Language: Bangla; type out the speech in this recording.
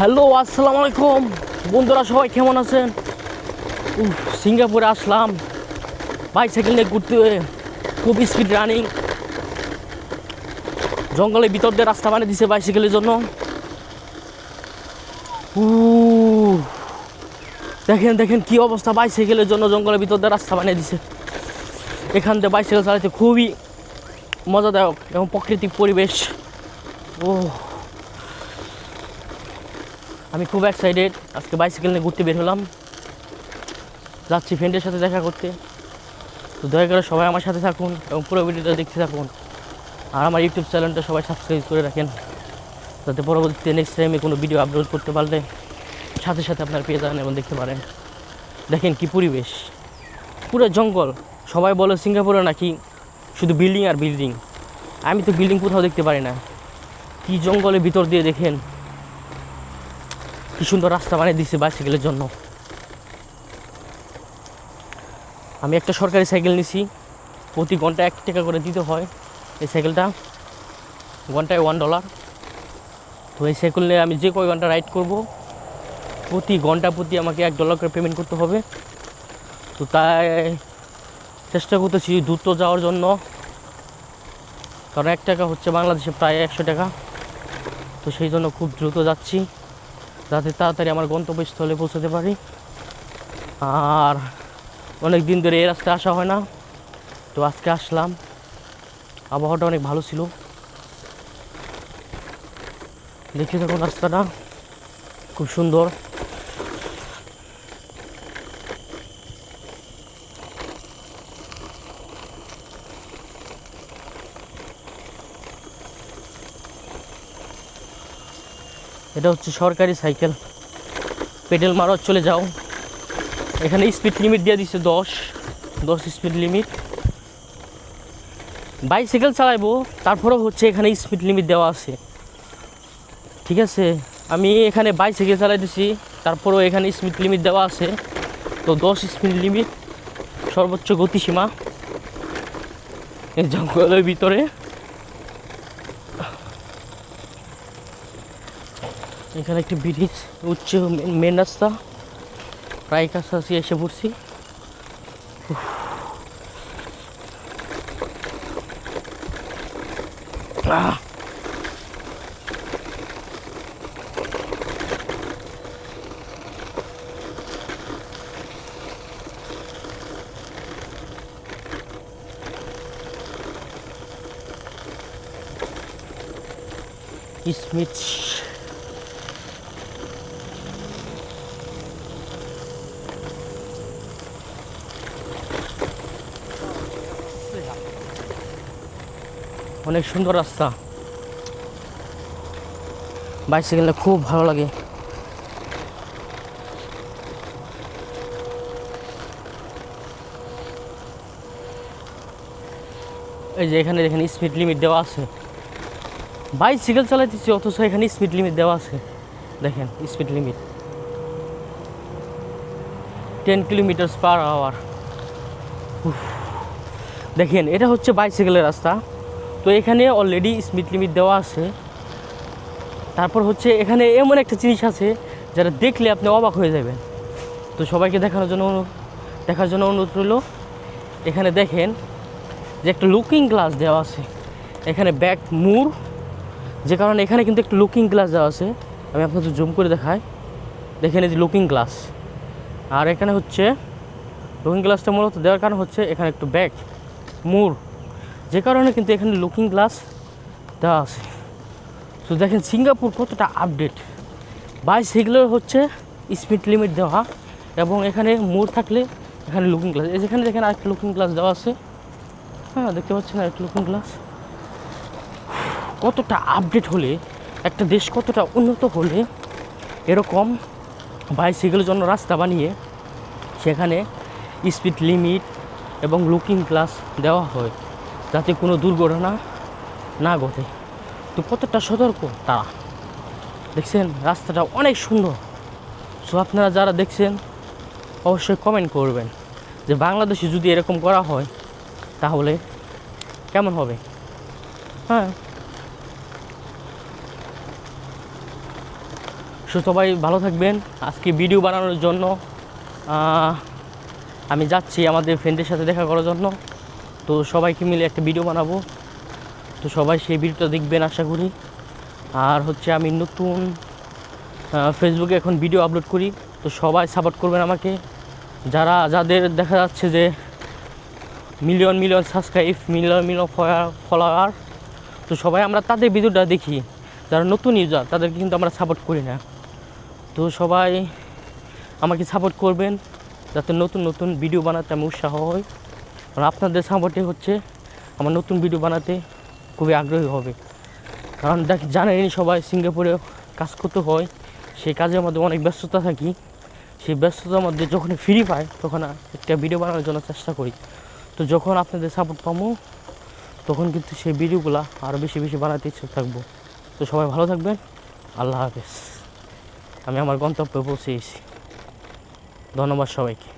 হ্যালো, আসসালামু আলাইকুম বন্ধুরা, সবাই কেমন আছেন? সিঙ্গাপুরে আসলাম বাইসাইকেল নিয়ে ঘুরতে, খুব স্পিড রানিং। জঙ্গলের ভিতর দিয়ে রাস্তা বানিয়ে দিছে বাইসাইকেলের জন্য। দেখেন দেখেন কি অবস্থা, বাইসাইকেলের জন্য জঙ্গলের ভিতর দিয়ে রাস্তা বানিয়ে দিছে। এখান থেকে বাইসাইকেল চালাতে খুবই মজাদায়ক এবং প্রাকৃতিক পরিবেশ। আমি খুব এক্সাইটেড, আজকে বাইসাইকেল নিয়ে ঘুরতে বের হলাম, যাচ্ছি ফ্রেন্ডের সাথে দেখা করতে। তো দয়া করে সবাই আমার সাথে থাকুন এবং পুরো ভিডিওটা দেখতে থাকুন। আর আমার ইউটিউব চ্যানেলটা সবাই সাবস্ক্রাইব করে রাখেন, যাতে পরবর্তীতে নেক্সট টাইমে কোনো ভিডিও আপলোড করতে পারলে সাথে সাথে আপনারা পেয়ে যান এবং দেখতে পারেন। দেখেন কি পরিবেশ, পুরো জঙ্গল। সবাই বলে সিঙ্গাপুরে নাকি শুধু বিল্ডিং আর বিল্ডিং, আমি তো বিল্ডিং কোথাও দেখতে পারি না। কি জঙ্গলের ভিতর দিয়ে দেখেন কি সুন্দর রাস্তা বানিয়ে দিচ্ছে বাইসাইকেলের জন্য। আমি একটা সরকারি সাইকেল নিছি, প্রতি ঘন্টায় 1 টাকা করে দিতে হয়। এই সাইকেলটা ঘন্টায় $1। তো এই সাইকেল নিয়ে আমি যে কয় ঘন্টা রাইড করব, প্রতি ঘন্টা প্রতি আমাকে $1 করে পেমেন্ট করতে হবে। তো তাই চেষ্টা করতেছি দ্রুত যাওয়ার জন্য, কারণ 1 টাকা হচ্ছে বাংলাদেশে প্রায় 100 টাকা। তো সেই জন্য খুব দ্রুত যাচ্ছি, যাতে তাড়াতাড়ি আমার গন্তব্যস্থলে পৌঁছাতে পারি। আর অনেক দিন ধরে এই রাস্তায় আসা হয় না, তো আজকে আসলাম। আবহাওয়াটা অনেক ভালো ছিল, দেখে থাকুন রাস্তাটা খুব সুন্দর। এটা হচ্ছে সরকারি সাইকেল, পেডেল মারো চলে যাও। এখানে স্পিড লিমিট দিয়ে দিচ্ছে 10 স্পিড লিমিট। বাইসাইকেল চালাইবো, তারপরেও হচ্ছে এখানে স্পিড লিমিট দেওয়া আছে, ঠিক আছে। আমি এখানে বাইসাইকেল চালাইতেছি, তারপরেও এখানে স্পিড লিমিট দেওয়া আছে। তো 10 স্পিড লিমিট সর্বোচ্চ গতিসীমা এই জঙ্গলের ভিতরে। এখানে একটি ব্রিজ, উচ্চ মেন রাস্তা, প্রায় কাছাকাছি এসে পড়ছি। স্মিথ অনেক সুন্দর রাস্তা, বাইসাইকেলটা খুব ভালো লাগে। এই যে এখানে দেখেন স্পিড লিমিট দেওয়া আছে, বাইসাইকেল চালাইতেছি অথচ এখানে স্পিড লিমিট দেওয়া আছে। দেখেন স্পিড লিমিট 10 কিলোমিটার/আওয়ার। দেখেন এটা হচ্ছে বাইসাইকেলের রাস্তা, তো এখানে অলরেডি স্পিড লিমিট দেওয়া আছে। তারপর হচ্ছে এখানে এমন একটা জিনিস আছে যারা দেখলে আপনি অবাক হয়ে যাবেন। তো সবাইকে দেখার জন্য অনুরোধ রইল। এখানে দেখেন যে একটা লুকিং গ্লাস দেওয়া আছে, এখানে ব্যাক মুর, যে কারণে এখানে কিন্তু একটা লুকিং গ্লাস দেওয়া আছে। আমি আপনাদের জুম করে দেখাই, দেখেন এই যে লুকিং গ্লাস। আর এখানে হচ্ছে লুকিং গ্লাসটা মূলত দেওয়ার কারণ হচ্ছে এখানে একটু ব্যাক মুর, যে কারণে কিন্তু এখানে লুকিং গ্লাস দেওয়া আছে। তো দেখেন সিঙ্গাপুর কতটা আপডেট, বাইসাইকেলের হচ্ছে স্পিড লিমিট দেওয়া, এবং এখানে মোড় থাকলে এখানে লুকিং গ্লাস। এই যেখানে দেখেন আরেকটা লুকিং গ্লাস দেওয়া আছে, হ্যাঁ দেখতে পাচ্ছেন আরেকটা লুকিং গ্লাস। কতটা আপডেট হলে একটা দেশ, কতটা উন্নত হলে এরকম বাইসাইকেলের জন্য রাস্তা বানিয়ে সেখানে স্পিড লিমিট এবং লুকিং গ্লাস দেওয়া হয়, যাতে কোনো দুর্ঘটনা না ঘটে। তো কতটা সতর্ক তারা, দেখছেন রাস্তাটা অনেক সুন্দর। সো আপনারা যারা দেখছেন অবশ্যই কমেন্ট করবেন যে বাংলাদেশে যদি এরকম করা হয় তাহলে কেমন হবে। হ্যাঁ, সবাই ভালো থাকবেন। আজকে ভিডিও বানানোর জন্য আমি যাচ্ছি আমাদের ফ্রেন্ডের সাথে দেখা করার জন্য। তো সবাইকে মিলে একটা ভিডিও বানাবো, তো সবাই সেই ভিডিওটা দেখবেন আশা করি। আর হচ্ছে আমি নতুন ফেসবুকে এখন ভিডিও আপলোড করি, তো সবাই সাপোর্ট করবেন আমাকে। যাদের দেখা যাচ্ছে যে million million subscribe, million million follower, তো সবাই আমরা তাদের ভিডিওটা দেখি। যারা নতুন ইউজার তাদেরকে কিন্তু আমরা সাপোর্ট করি না। তো সবাই আমাকে সাপোর্ট করবেন যাতে নতুন নতুন ভিডিও বানাতে আমি উৎসাহ হই। কারণ আপনাদের সাপোর্টে হচ্ছে আমার নতুন ভিডিও বানাতে খুবই আগ্রহী হবে। কারণ জানেনই সবাই সিঙ্গাপুরে কাজ করতে হয়, সেই কাজের মধ্যে অনেক ব্যস্ততা থাকি। সেই ব্যস্ততার মধ্যে যখন ফ্রি পাই তখন একটা ভিডিও বানানোর জন্য চেষ্টা করি। তো যখন আপনাদের সাপোর্ট পাবো তখন কিন্তু সেই ভিডিওগুলো আরও বেশি বেশি বানাতে ইচ্ছুক থাকবো। তো সবাই ভালো থাকবেন। আল্লাহ হাফেজ। আমি আমার গন্তব্যে পৌঁছে গেছি। ধন্যবাদ সবাইকে।